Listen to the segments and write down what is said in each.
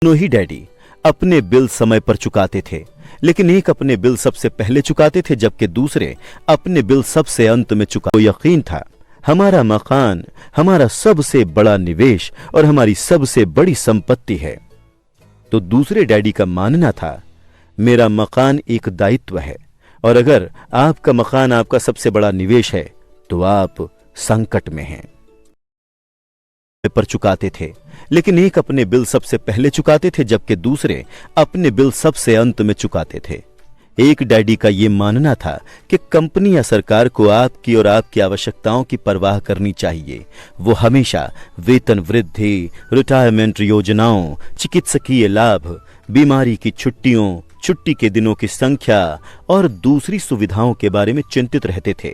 दोनों ही डैडी अपने बिल समय पर चुकाते थे, लेकिन एक अपने बिल सबसे पहले चुकाते थे जबकि दूसरे अपने बिल सबसे अंत में चुका। तो यकीन था हमारा मकान हमारा सबसे बड़ा निवेश और हमारी सबसे बड़ी संपत्ति है। तो दूसरे डैडी का मानना था मेरा मकान एक दायित्व है और अगर आपका मकान आपका सबसे बड़ा निवेश है तो आप संकट में हैं। पर चुकाते थे, लेकिन एक अपने बिल सबसे पहले चुकाते थे जबकि दूसरे अपने बिल सबसे अंत में चुकाते थे। एक डैडी का यह मानना था कि कंपनी या सरकार को आपकी और आपकी आवश्यकताओं की परवाह करनी चाहिए। वो हमेशा वेतन वृद्धि, रिटायरमेंट योजनाओं, चिकित्सकीय लाभ, बीमारी की छुट्टियों, छुट्टी के दिनों की संख्या और दूसरी सुविधाओं के बारे में चिंतित रहते थे।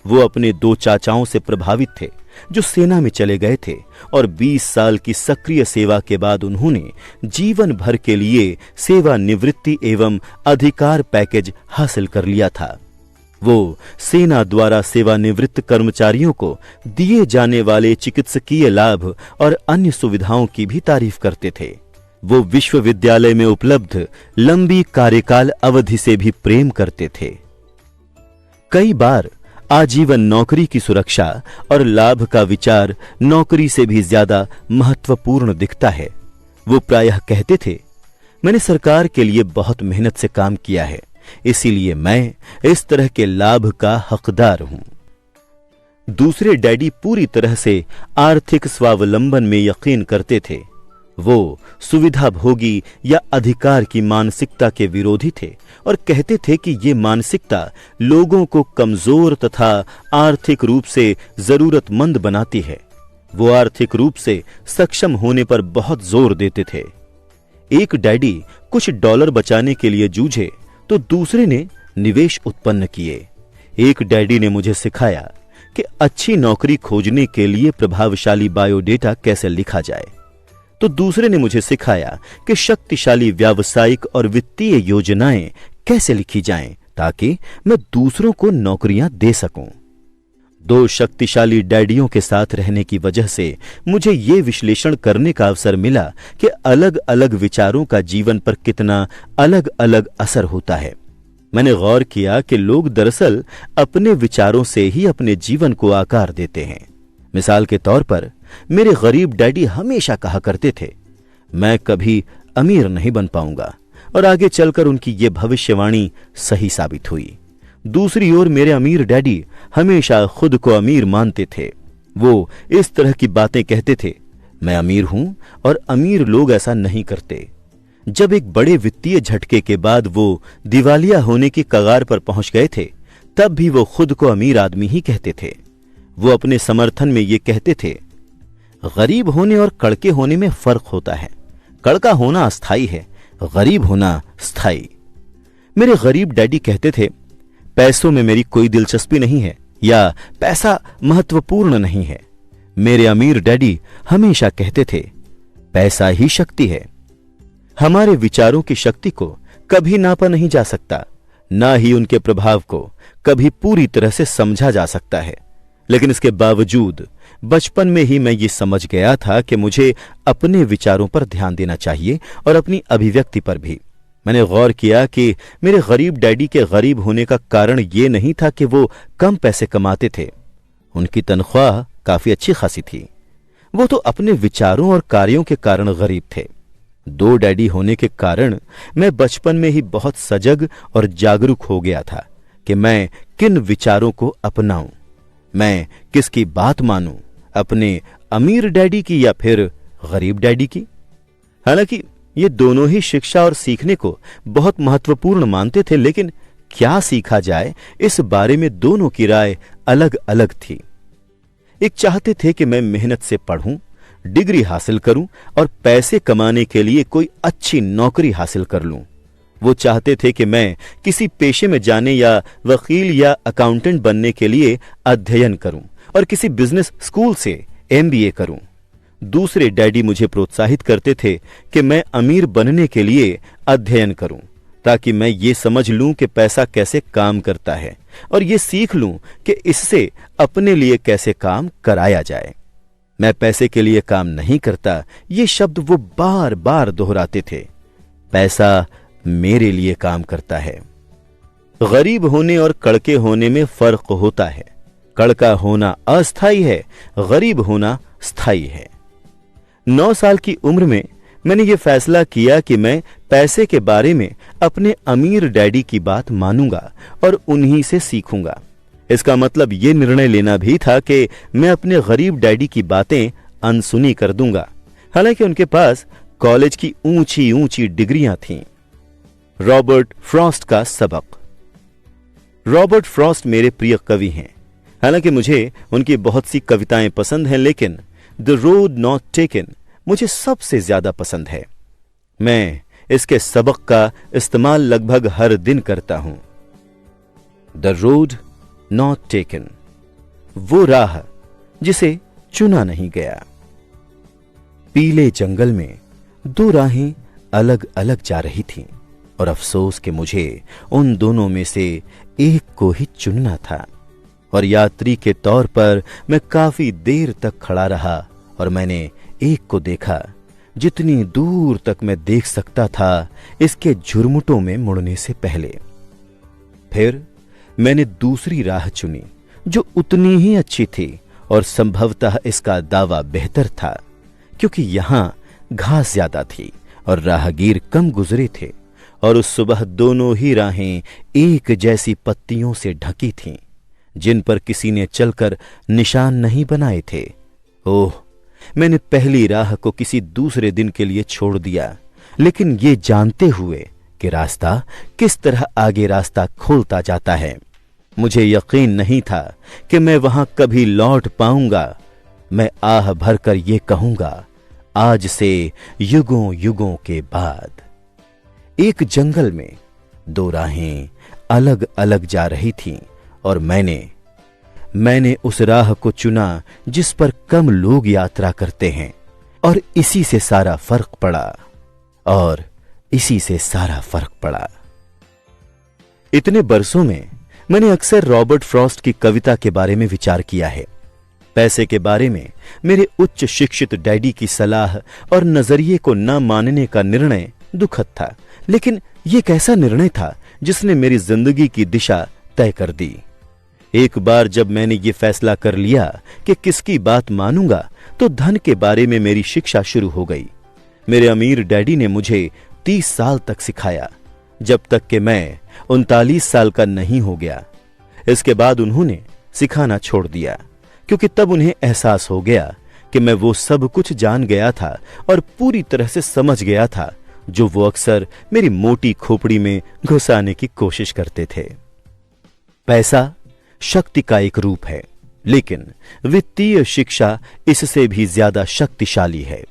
वो अपने दो चाचाओं से प्रभावित थे जो सेना में चले गए थे और 20 साल की सक्रिय सेवा के बाद उन्होंने जीवन भर के लिए सेवानिवृत्ति एवं अधिकार पैकेज हासिल कर लिया था। वो सेना द्वारा सेवानिवृत्त कर्मचारियों को दिए जाने वाले चिकित्सकीय लाभ और अन्य सुविधाओं की भी तारीफ करते थे। वो विश्वविद्यालय में उपलब्ध लंबी कार्यकाल अवधि से भी प्रेम करते थे। कई बार आजीवन नौकरी की सुरक्षा और लाभ का विचार नौकरी से भी ज्यादा महत्वपूर्ण दिखता है। वो प्रायः कहते थे मैंने सरकार के लिए बहुत मेहनत से काम किया है, इसीलिए मैं इस तरह के लाभ का हकदार हूं। दूसरे डैडी पूरी तरह से आर्थिक स्वावलंबन में यकीन करते थे। वो सुविधा भोगी या अधिकार की मानसिकता के विरोधी थे और कहते थे कि ये मानसिकता लोगों को कमजोर तथा आर्थिक रूप से जरूरतमंद बनाती है। वो आर्थिक रूप से सक्षम होने पर बहुत जोर देते थे। एक डैडी कुछ डॉलर बचाने के लिए जूझे तो दूसरे ने निवेश उत्पन्न किए। एक डैडी ने मुझे सिखाया कि अच्छी नौकरी खोजने के लिए प्रभावशाली बायोडेटा कैसे लिखा जाए, तो दूसरे ने मुझे सिखाया कि शक्तिशाली व्यावसायिक और वित्तीय योजनाएं कैसे लिखी जाएं ताकि मैं दूसरों को नौकरियां दे सकूं। दो शक्तिशाली डैडियों के साथ रहने की वजह से मुझे यह विश्लेषण करने का अवसर मिला कि अलग अलग विचारों का जीवन पर कितना अलग अलग असर होता है। मैंने गौर किया कि लोग दरअसल अपने विचारों से ही अपने जीवन को आकार देते हैं। मिसाल के तौर पर मेरे गरीब डैडी हमेशा कहा करते थे मैं कभी अमीर नहीं बन पाऊंगा, और आगे चलकर उनकी ये भविष्यवाणी सही साबित हुई। दूसरी ओर मेरे अमीर डैडी हमेशा खुद को अमीर मानते थे। वो इस तरह की बातें कहते थे मैं अमीर हूं और अमीर लोग ऐसा नहीं करते। जब एक बड़े वित्तीय झटके के बाद वो दिवालिया होने की कगार पर पहुंच गए थे तब भी वो खुद को अमीर आदमी ही कहते थे। वो अपने समर्थन में ये कहते थे गरीब होने और कड़के होने में फर्क होता है। कड़का होना अस्थाई है, गरीब होना स्थायी। मेरे गरीब डैडी कहते थे पैसों में मेरी कोई दिलचस्पी नहीं है या पैसा महत्वपूर्ण नहीं है। मेरे अमीर डैडी हमेशा कहते थे पैसा ही शक्ति है। हमारे विचारों की शक्ति को कभी नापा नहीं जा सकता, ना ही उनके प्रभाव को कभी पूरी तरह से समझा जा सकता है। लेकिन इसके बावजूद बचपन में ही मैं ये समझ गया था कि मुझे अपने विचारों पर ध्यान देना चाहिए और अपनी अभिव्यक्ति पर भी। मैंने गौर किया कि मेरे गरीब डैडी के गरीब होने का कारण ये नहीं था कि वो कम पैसे कमाते थे। उनकी तनख्वाह काफी अच्छी खासी थी। वो तो अपने विचारों और कार्यों के कारण गरीब थे। दो डैडी होने के कारण मैं बचपन में ही बहुत सजग और जागरूक हो गया था कि मैं किन विचारों को अपनाऊं, मैं किसकी बात मानूं, अपने अमीर डैडी की या फिर गरीब डैडी की। हालांकि ये दोनों ही शिक्षा और सीखने को बहुत महत्वपूर्ण मानते थे, लेकिन क्या सीखा जाए इस बारे में दोनों की राय अलग अलग थी। एक चाहते थे कि मैं मेहनत से पढ़ूं, डिग्री हासिल करूं और पैसे कमाने के लिए कोई अच्छी नौकरी हासिल कर लूं। वो चाहते थे कि मैं किसी पेशे में जाने या वकील या अकाउंटेंट बनने के लिए अध्ययन करूं और किसी बिजनेस स्कूल से MBA करूं। दूसरे डैडी मुझे प्रोत्साहित करते थे कि मैं अमीर बनने के लिए अध्ययन करूं ताकि मैं ये समझ लूं कि पैसा कैसे काम करता है और ये सीख लूं कि इससे अपने लिए कैसे काम कराया जाए। मैं पैसे के लिए काम नहीं करता, ये शब्द वो बार बार दोहराते थे। पैसा मेरे लिए काम करता है। गरीब होने और कड़के होने में फर्क होता है। कड़का होना अस्थायी है, गरीब होना स्थायी है। 9 साल की उम्र में मैंने ये फैसला किया कि मैं पैसे के बारे में अपने अमीर डैडी की बात मानूंगा और उन्हीं से सीखूंगा। इसका मतलब ये निर्णय लेना भी था कि मैं अपने गरीब डैडी की बातें अनसुनी कर दूंगा। हालांकि उनके पास कॉलेज की ऊंची ऊंची डिग्रियां थीं। रॉबर्ट फ्रॉस्ट का सबक। रॉबर्ट फ्रॉस्ट मेरे प्रिय कवि हैं। हालांकि मुझे उनकी बहुत सी कविताएं पसंद हैं, लेकिन द रोड नॉट टेकन मुझे सबसे ज्यादा पसंद है। मैं इसके सबक का इस्तेमाल लगभग हर दिन करता हूं। द रोड नॉट टेकन, वो राह जिसे चुना नहीं गया। पीले जंगल में 2 राहें अलग अलग जा रही थीं और अफसोस कि मुझे उन दोनों में से एक को ही चुनना था। और यात्री के तौर पर मैं काफी देर तक खड़ा रहा और मैंने एक को देखा जितनी दूर तक मैं देख सकता था इसके झुरमुटों में मुड़ने से पहले। फिर मैंने दूसरी राह चुनी जो उतनी ही अच्छी थी और संभवतः इसका दावा बेहतर था, क्योंकि यहां घास ज्यादा थी और राहगीर कम गुजरे थे। और उस सुबह दोनों ही राहें एक जैसी पत्तियों से ढकी थीं, जिन पर किसी ने चलकर निशान नहीं बनाए थे। ओह, मैंने पहली राह को किसी दूसरे दिन के लिए छोड़ दिया, लेकिन ये जानते हुए कि रास्ता किस तरह आगे रास्ता खोलता जाता है। मुझे यकीन नहीं था कि मैं वहां कभी लौट पाऊंगा। मैं आह भरकर ये कहूंगा, आज से युगों युगों के बाद। एक जंगल में 2 राहें अलग अलग जा रही थीं और मैंने उस राह को चुना जिस पर कम लोग यात्रा करते हैं, और इसी से सारा फर्क पड़ा। इतने बरसों में मैंने अक्सर रॉबर्ट फ्रॉस्ट की कविता के बारे में विचार किया है। पैसे के बारे में मेरे उच्च शिक्षित डैडी की सलाह और नजरिए को न मानने का निर्णय दुखद था, लेकिन यह कैसा निर्णय था जिसने मेरी जिंदगी की दिशा तय कर दी। एक बार जब मैंने ये फैसला कर लिया कि किसकी बात मानूंगा, तो धन के बारे में मेरी शिक्षा शुरू हो गई। मेरे अमीर डैडी ने मुझे 30 साल तक सिखाया, जब तक कि मैं 39 साल का नहीं हो गया। इसके बाद उन्होंने सिखाना छोड़ दिया, क्योंकि तब उन्हें एहसास हो गया कि मैं वो सब कुछ जान गया था और पूरी तरह से समझ गया था जो वो अक्सर मेरी मोटी खोपड़ी में घुसाने की कोशिश करते थे। पैसा शक्ति का एक रूप है, लेकिन वित्तीय शिक्षा इससे भी ज्यादा शक्तिशाली है।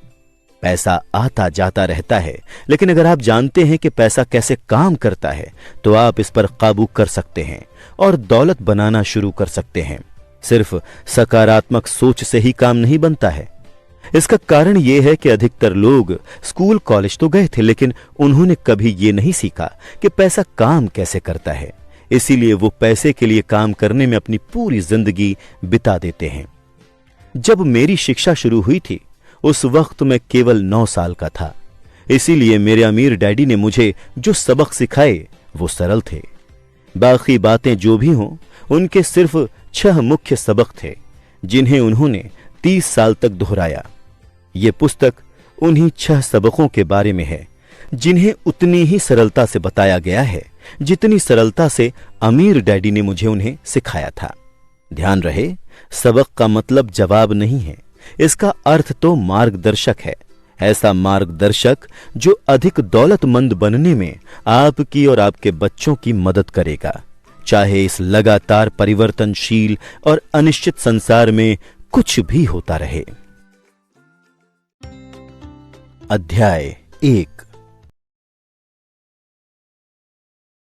पैसा आता जाता रहता है, लेकिन अगर आप जानते हैं कि पैसा कैसे काम करता है, तो आप इस पर काबू कर सकते हैं और दौलत बनाना शुरू कर सकते हैं। सिर्फ सकारात्मक सोच से ही काम नहीं बनता है। इसका कारण यह है कि अधिकतर लोग स्कूल कॉलेज तो गए थे, लेकिन उन्होंने कभी ये नहीं सीखा कि पैसा काम कैसे करता है। इसीलिए वो पैसे के लिए काम करने में अपनी पूरी जिंदगी बिता देते हैं। जब मेरी शिक्षा शुरू हुई थी, उस वक्त मैं केवल 9 साल का था। इसीलिए मेरे अमीर डैडी ने मुझे जो सबक सिखाए वो सरल थे। बाकी बातें जो भी हों, उनके सिर्फ 6 मुख्य सबक थे जिन्हें उन्होंने 30 साल तक दोहराया। ये पुस्तक उन्हीं 6 सबकों के बारे में है जिन्हें उतनी ही सरलता से बताया गया है जितनी सरलता से अमीर डैडी ने मुझे उन्हें सिखाया था। ध्यान रहे, सबक का मतलब जवाब नहीं है, इसका अर्थ तो मार्गदर्शक है। ऐसा मार्गदर्शक जो अधिक दौलतमंद बनने में आपकी और आपके बच्चों की मदद करेगा, चाहे इस लगातार परिवर्तनशील और अनिश्चित संसार में कुछ भी होता रहे। अध्याय 1।